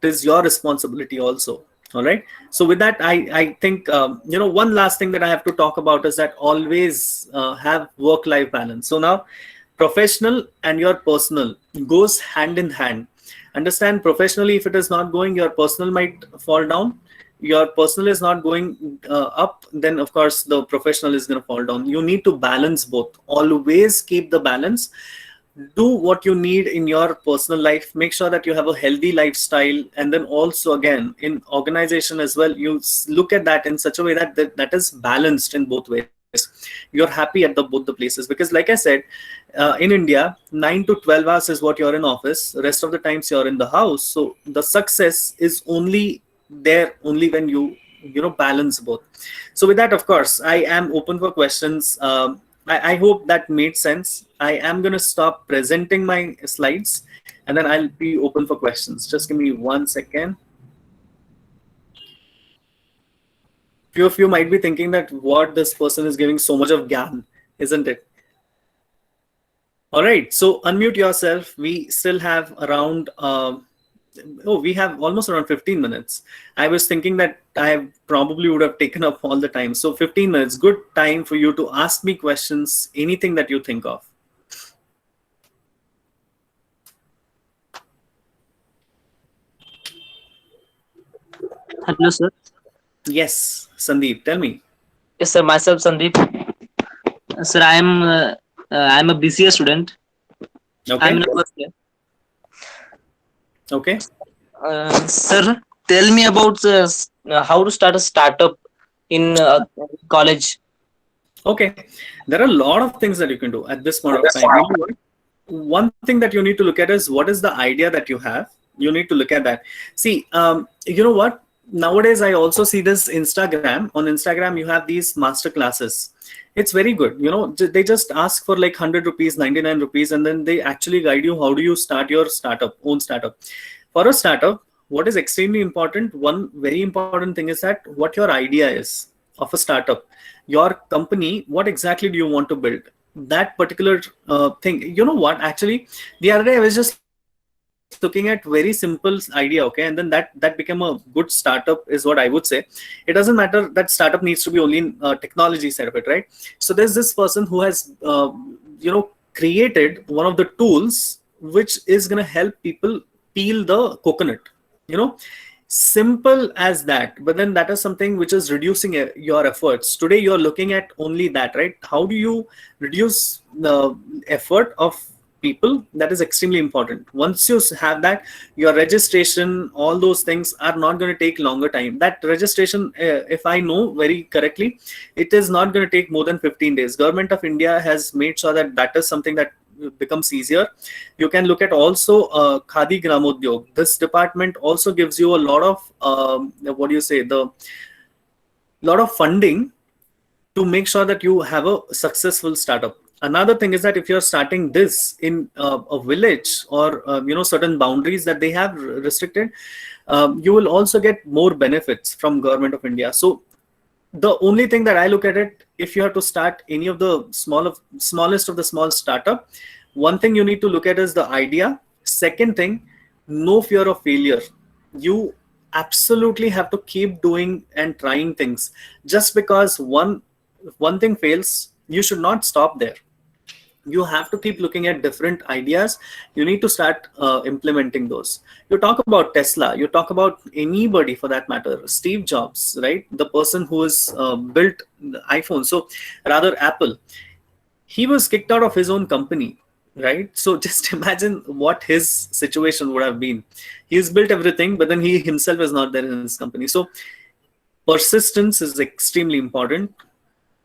it is your responsibility also. All right. So with that, I think, one last thing that I have to talk about is that always have work-life balance. So now professional and your personal goes hand in hand. Understand, professionally, if it is not going, your personal might fall down. Your personal is not going up, then of course the professional is going to fall down. You need to balance both. Always keep the balance. Do what you need in your personal life. Make sure that you have a healthy lifestyle, and then also again in organization as well, you look at that in such a way that is balanced in both ways. You're happy at both the places, because like I said, in India, 9 to 12 hours is what you're in office. The rest of the times you're in the house. So the success is only there only when you balance both. So with that, of course, I am open for questions. I hope that made sense. I am going to stop presenting my slides, and then I'll be open for questions. Just give me 1 second. Few of you might be thinking that what this person is giving so much of gyan, isn't it? All right, so unmute yourself. We still have around, we have almost around 15 minutes. I was thinking that I probably would have taken up all the time. So 15 minutes, good time for you to ask me questions, anything that you think of. Hello, sir. Yes, Sandeep, tell me. Yes, sir. Myself, Sandeep. Sir, I'm a BCA student. Okay. I'm in the first year. Okay. Sir, tell me about how to start a startup in college. Okay. There are a lot of things that you can do at this point of time. One thing that you need to look at is what is the idea that you have. You need to look at that. See, you know what? Nowadays, I also see this Instagram. On Instagram, you have these master classes. It's very good. They just ask for like 100 rupees, 99 rupees, and then they actually guide you how do you start your own startup. For a startup, what is extremely important, one very important thing is that what your idea is of a startup. Your company, what exactly do you want to build? That particular thing. You know what? Actually, the other day I was just looking at very simple idea, okay, and then that became a good startup, is what I would say. It doesn't matter that startup needs to be only in technology side of it, right? So there's this person who has created one of the tools which is going to help people peel the coconut. Simple as that, but then that is something which is reducing your efforts. Today you're looking at only that, right? How do you reduce the effort of people? That is extremely important. Once you have that, your registration, all those things are not going to take longer time. That registration, if I know very correctly, it is not going to take more than 15 days. Government of India has made sure that that is something that becomes easier. You can look at also Khadi Gramodyog. This department also gives you a lot of lot of funding to make sure that you have a successful startup. Another thing is that if you're starting this in a village or certain boundaries that they have restricted, you will also get more benefits from Government of India. So the only thing that I look at it, if you have to start any of the smallest of the small startup, one thing you need to look at is the idea. Second thing, no fear of failure. You absolutely have to keep doing and trying things. Just because one thing fails, you should not stop there. You have to keep looking at different ideas. You need to start implementing those. You talk about Tesla, you talk about anybody for that matter, Steve Jobs, right? The person who has built the iPhone. So rather Apple, he was kicked out of his own company, right? So just imagine what his situation would have been. He's built everything, but then he himself is not there in his company. So persistence is extremely important.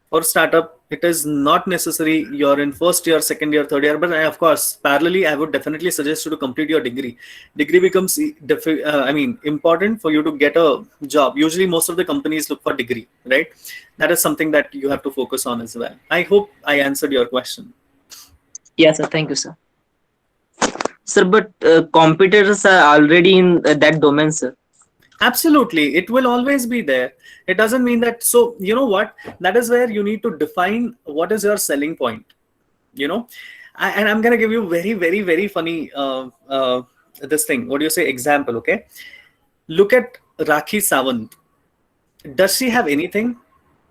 For startup, it is not necessary you're in first year, second year, third year, but of course, parallelly, I would definitely suggest you to complete your degree. Degree becomes, important for you to get a job. Usually, most of the companies look for degree, right? That is something that you have to focus on as well. I hope I answered your question. Yes, sir. Thank you, sir. Sir, but competitors are already in that domain, sir. Absolutely, it will always be there. It doesn't mean that. So, you know what? That is where you need to define what is your selling point. You know, and I'm gonna give you very, very, very funny this thing. What do you say? Example, okay? Look at Rakhi Sawant. Does she have anything?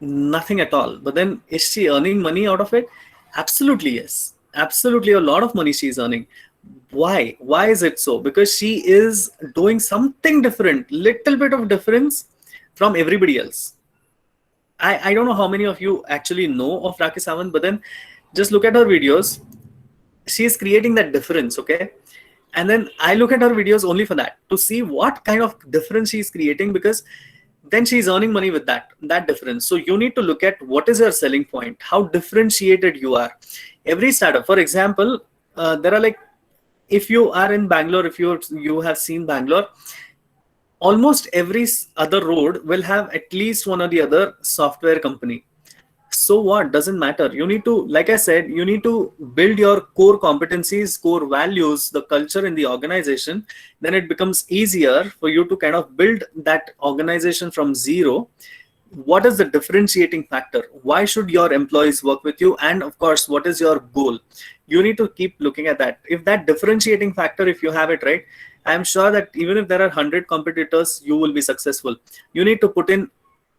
Nothing at all. But then is she earning money out of it? Absolutely, yes. Absolutely, a lot of money she is earning. Why? Why is it so? Because she is doing something different, little bit of difference from everybody else. I don't know how many of you actually know of Rakhi Sawant, but then just look at her videos. She is creating that difference, okay? And then I look at her videos only for that, to see what kind of difference she is creating, because then she's earning money with that difference. So you need to look at what is your selling point, how differentiated you are. Every startup, for example, there are like, if you are in Bangalore, if you have seen Bangalore, almost every other road will have at least one or the other software company. So what, doesn't matter. You need to, like I said, you need to build your core competencies, core values, the culture in the organization. Then it becomes easier for you to kind of build that organization from zero. What is the differentiating factor? Why should your employees work with you? And of course, what is your goal? You need to keep looking at that. If that differentiating factor, if you have it right, I'm sure that even if there are 100 competitors, you will be successful. You need to put in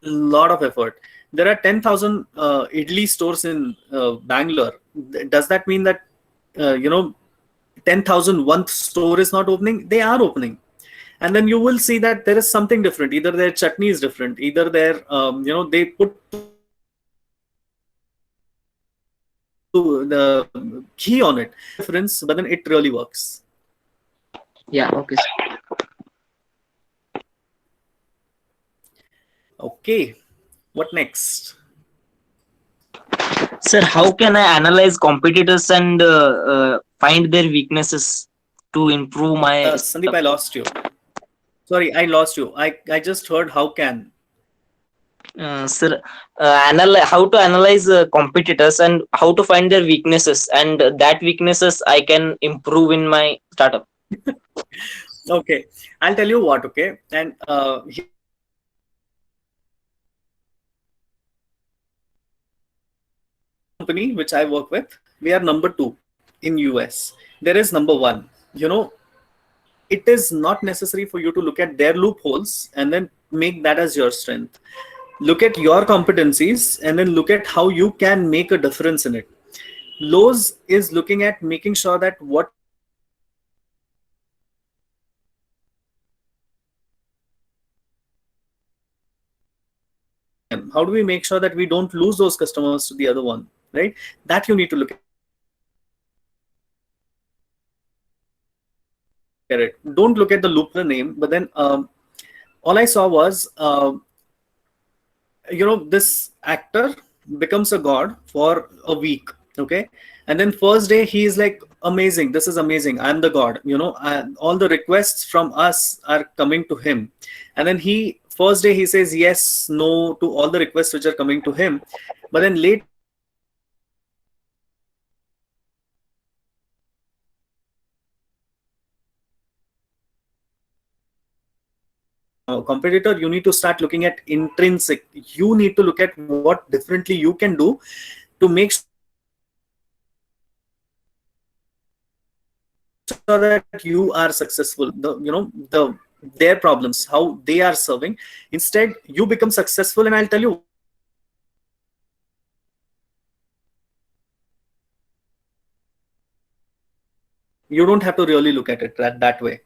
a lot of effort. There are 10,000 idli stores in Bangalore. Does that mean that 10,000 one store is not opening? They are opening. And then you will see that there is something different. Either their chutney is different, either their they put the ghee on it. Difference, but then it really works. Yeah, okay, sir. Okay, what next? Sir, how can I analyze competitors and find their weaknesses to improve my Sandeep, startup? I lost you. Sorry, I lost you. I just heard how can. Sir, how to analyze competitors and how to find their weaknesses, and that weaknesses I can improve in my startup. Okay, I'll tell you what. Okay, and here's the thing. Company which I work with, we are number 2 in US. There is number 1. It is not necessary for you to look at their loopholes and then make that as your strength. Look at your competencies and then look at how you can make a difference in it. Lowe's is looking at making sure that what we are serving to our customers, retain them. How do we make sure that we don't lose those customers to the other one, right? That you need to look at it. Don't look at the loop the name, but then all I saw was this actor becomes a god for a week, okay, and then first day he is like, amazing, this is amazing, I'm the god, all the requests from us are coming to him. And then first day he says yes, no to all the requests which are coming to him. But then later on, when he starts looking at competitor, you need to start looking at intrinsic. You need to look at what differently you can do to make sure that you are successful. Their problems, how they are serving. Instead, you become successful, and I'll tell you what, you will become successful in such a way that you don't have to really look at it that way.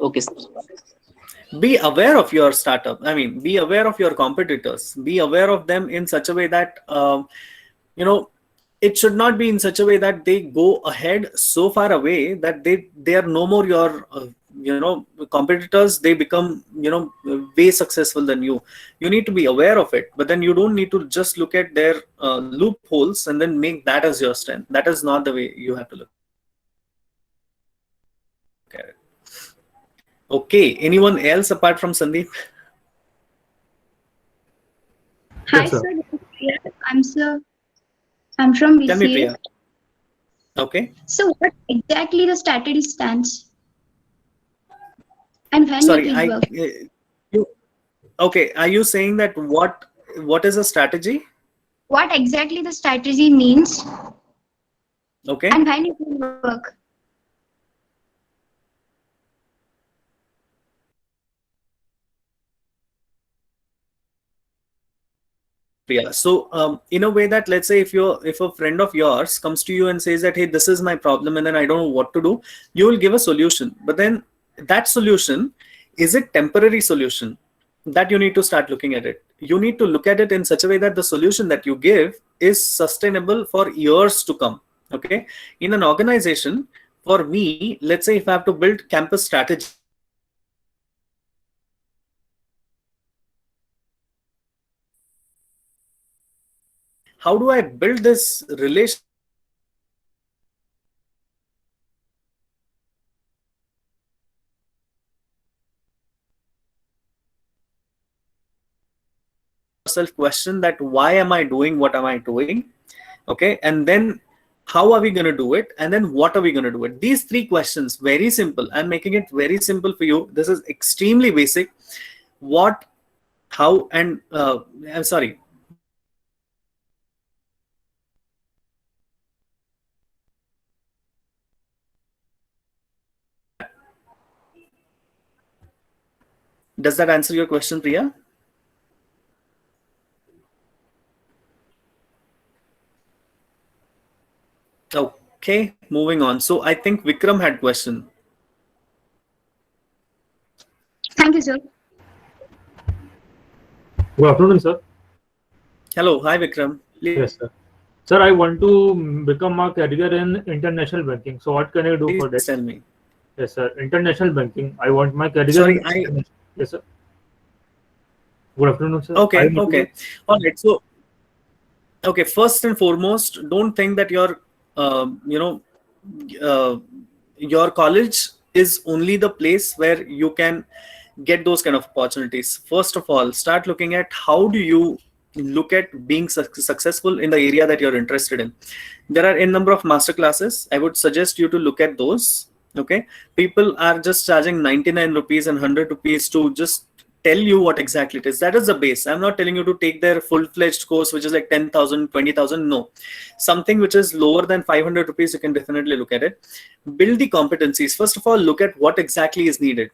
Okay, sir. Be aware of your startup. I mean, be aware of your competitors. Be aware of them in such a way that it should not be in such a way that they go ahead so far away that they are no more your competitors. They become way successful than you. You need to be aware of it, but then you don't need to just look at their loopholes and then make that as your strength. That is not the way you have to look at it. Okay, anyone else apart from Sandeep? Hi, Yes, sir. sir. Yeah, I'm I'm from Tell me, BCA. Priya. Okay. So what exactly the strategy stands and when Sorry, it will work? you, okay. Are you saying that what is a strategy? What exactly the strategy means Okay. and when it will work? Priya. So, in a way that, let's say if a friend of yours comes to you and says that, hey, this is my problem, and then I don't know what to do, you will give a solution. But then that solution, is it temporary solution? That you need to start looking at it. You need to look at it in such a way that the solution that you give is sustainable for years to come. Okay. In an organization, for me, let's say if I have to build campus strategy, how do I build this relation yourself question that why am I doing what am I doing? Okay, and then how are we going to do it, and then what are we going to do it? These three questions, very simple. I'm making it very simple for you. This is extremely basic. What, how, and I'm sorry, does that answer your question, Priya? Okay, moving on. So I think Vikram had question. Thank you, sir. Good afternoon, sir. Hello, hi Vikram. Yes, sir. Sir, I want to become a career in international banking. So what can I do for Please that? tell me. Yes, sir. International banking. I want my career Sorry, in. Yes, sir. Good afternoon, sir. okay, okay. All right. So, okay, first and foremost, don't think that uh, your college is only the place where you can get those kind of opportunities. First of all, start looking at how do you look at being successful in the area that you're interested in. There are a number of master classes. I would suggest you to look at those. Okay, people are just charging 99 rupees and 100 rupees to just tell you what exactly it is. That is the base. I'm not telling you to take their full-fledged course which is like 10,000, 20,000. No, something which is lower than 500 rupees, you can definitely look at it. Build the competencies. First of all, look at what exactly is needed.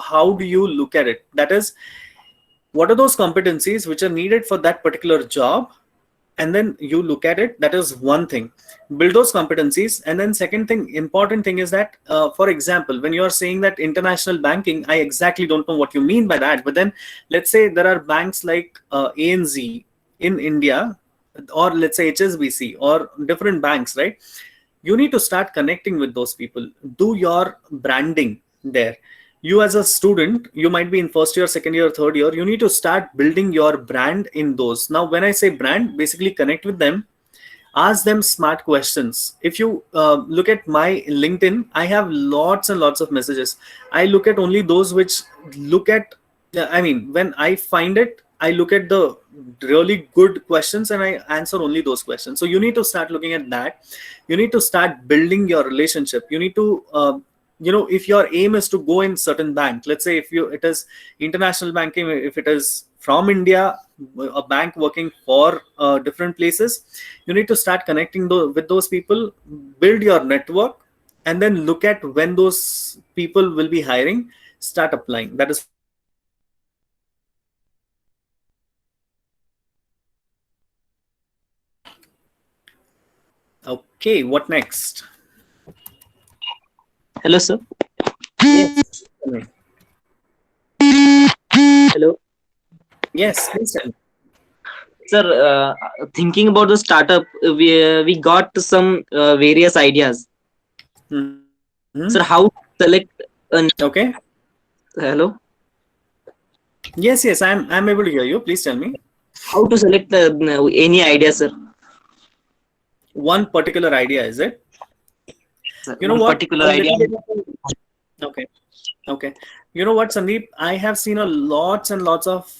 How do you look at it? That is, what are those competencies which are needed for that particular job, and then you look at it. That is one thing. Build those competencies. And then second thing, important thing is that, for example, when you are saying that international banking, I exactly don't know what you mean by that, but then let's say there are banks like ANZ in India, or let's say HSBC, or different banks, right? You need to start connecting with those people. Do your branding there. You as a student, you might be in first year, second year, third year, you need to start building your brand in those. Now when I say brand, basically connect with them, ask them smart questions. If you look at my LinkedIn, I have lots and lots of messages. I look at only those which look at, I mean, when I find it, I look at the really good questions and I answer only those questions. So you need to start looking at that. You need to start building your relationship. You need to if your aim is to go in certain bank, let's say if it is international banking, if it is from India, a bank working for different places, you need to start connecting with those people, build your network, and then look at when those people will be hiring, start applying. That is okay. What next? Hello, sir. Yes. Hello. Yes, please tell me. Sir, thinking about the startup, we got some various ideas. Mhm. Sir, how to select Okay. hello? Yes, I'm able to hear you. Please tell me. How to select any idea, sir? One particular idea, is it? Sir, You know one what? particular A idea. little bit okay. Okay. You know what, Sandeep? I have seen a lots and lots of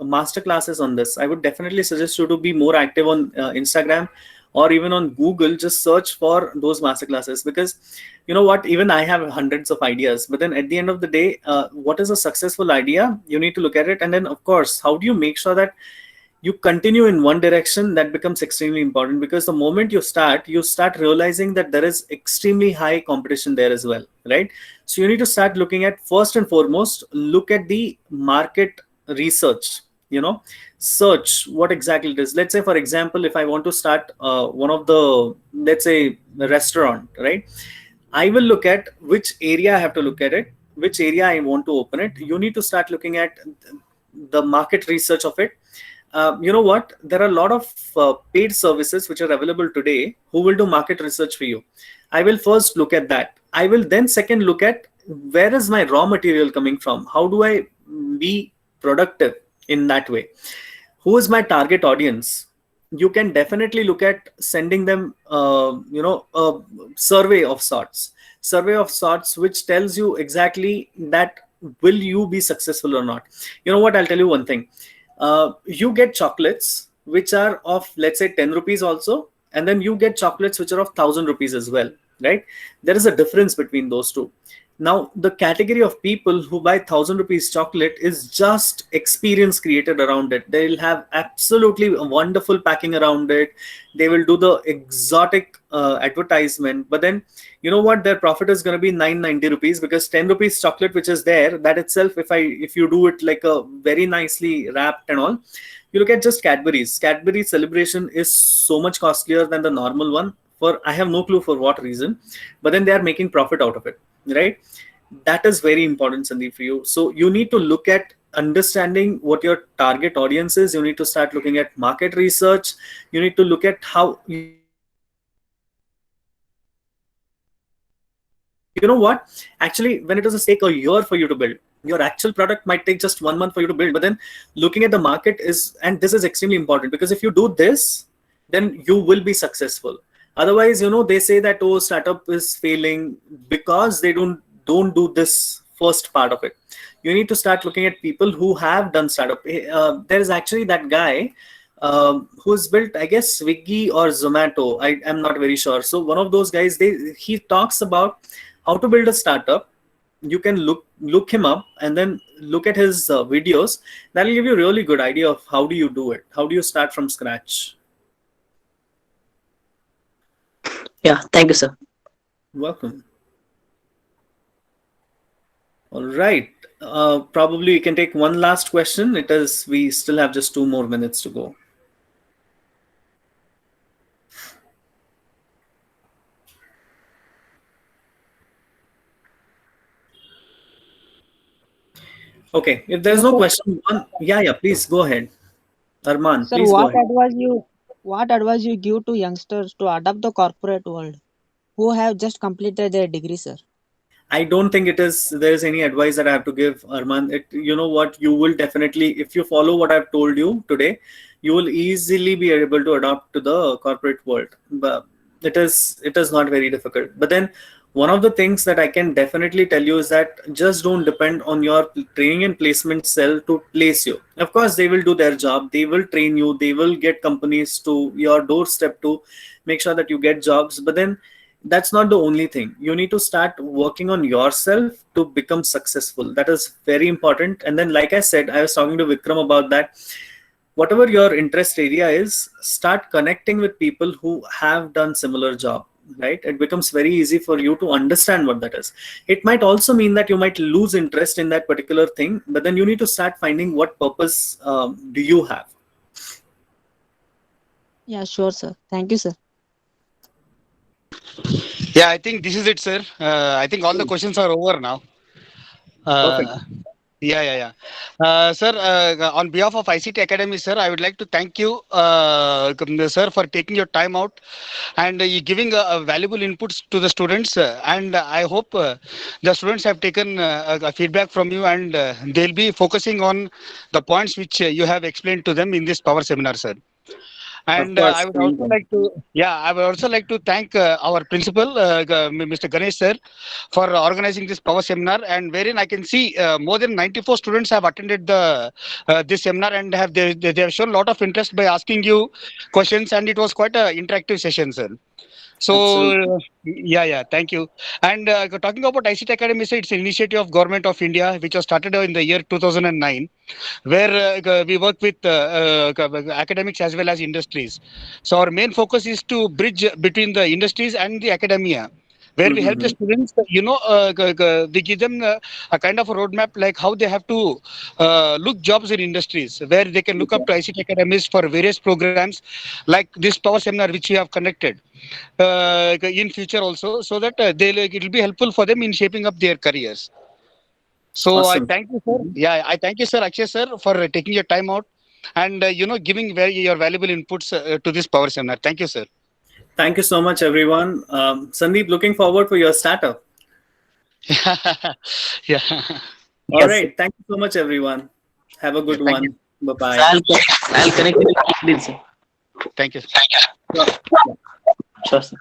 master classes on this. I would definitely suggest you to be more active on Instagram or even on Google, just search for those masterclasses. Because you know what, even I have hundreds of ideas, but then at the end of the day, what is a successful idea? You need to look at it, and then of course, how do you make sure that you continue in one direction? That becomes extremely important, because the moment you start realizing that there is extremely high competition there as well, right? So you need to start looking at, first and foremost, look at the market research, search what exactly it is. Let's say, for example, if I want to start one of the, let's say, a restaurant, right? I will look at which area I have to look at it, which area I want to open it. You need to start looking at the market research of it. You know what? There are a lot of paid services which are available today who will do market research for you. I will first look at that. I will then second look at, where is my raw material coming from? How do I be productive in that way? Who is my target audience? You can definitely look at sending them, a survey of sorts, which tells you exactly that will you be successful or not. You know what? I'll tell you one thing. You get chocolates which are of, let's say, 10 rupees also, and then you get chocolates which are of 1,000 rupees as well, right? There is a difference between those two. Now, the category of people who buy 1,000 rupees chocolate is just experience created around it. They'll have absolutely a wonderful packing around it. They will do the exotic advertisement, but then you know what? Their profit is going to be 990 rupees, because 10 rupees chocolate which is there, that itself, if you do it like a very nicely wrapped and all, you look at just Cadbury's. Cadbury's Celebration is so much costlier than the normal one, for I have no clue for what reason, but then they are making profit out of it, right? That is very important, Sandeep, for you. So you need to look at understanding what your target audience is. You need to start looking at market research. You need to look at how, you know what, actually, when it doesn't take a year for you to build, your actual product might take just 1 month for you to build. But then looking at the market is, and this is extremely important, because if you do this, then you will be successful. Otherwise, they say that, oh, startup is failing because they don't do this first part of it. You need to start looking at people who have done startup. There is actually that guy who's built, I guess, Swiggy or Zomato. I'm not very sure. So one of those guys, he talks about how to build a startup. You can look him up and then look at his videos. That'll give you a really good idea of how do you do it. How do you start from scratch? Yeah, thank you, sir. Welcome. All right. Probably you can take one last question. We still have just 2 more minutes to go. Okay, if there's no question, yeah, please go ahead. Arman, Sir, please go ahead. what advice you give to youngsters to adapt the corporate world who have just completed their degree, sir? I don't think there's any advice that I have to give, Arman. You know what, you will definitely, if you follow what I've told you today, you will easily be able to adapt to the corporate world. But it is not very difficult. But then one of the things that I can definitely tell you is that just don't depend on your training and placement cell to place you. Of course, they will do their job. They will train you. They will get companies to your doorstep to make sure that you get jobs. But then that's not the only thing. You need to start working on yourself to become successful. That is very important. And then, like I said, I was talking to Vikram about that. Whatever your interest area is, start connecting with people who have done similar job, right? It becomes very easy for you to understand what that is. It might also mean that you might lose interest in that particular thing, but then you need to start finding what purpose do you have. Yeah, sure, sir. Thank you, sir. Yeah, I think this is it, sir. I think all the questions are over now. Perfect. Yeah. Sir, on behalf of ICT Academy, sir, I would like to thank you, sir, for taking your time out and you giving valuable inputs to the students. And I hope the students have taken feedback from you and they'll be focusing on the points which you have explained to them in this power seminar, sir. Of And course. I would also like to, yeah, I would also like to thank our principal, Mr. Ganesh sir, for organizing this power seminar, and wherein I can see more than 94 students have attended the this seminar, and they have shown a lot of interest by asking you questions, and it was quite a interactive session, sir. Absolutely. So yeah, thank you. And talking about ICT Academy, sir, it's an initiative of Government of India which was started in the year 2009, where we work with academics as well as industries. So our main focus is to bridge between the industries and the academia, where we help the Mm-hmm. students. We give them a kind of a roadmap like how they have to look jobs in industries, where they can look up to ICT academies for various programs, like this power seminar which we have conducted in future also, so that it will be helpful for them in shaping up their careers. So I Awesome. thank you, sir. Yeah, I thank you, sir, Akshay, sir, for taking your time out and giving your valuable inputs to this power seminar. Thank you, sir. Thank you so much, everyone. Sandeep, looking forward for your startup. Yeah, All Yes, sir. right. Thank you so much, everyone. Have a yeah. good Thank you, one. Bye So bye. I'll connect with you, sir. thank you. Sure. Sure, sir.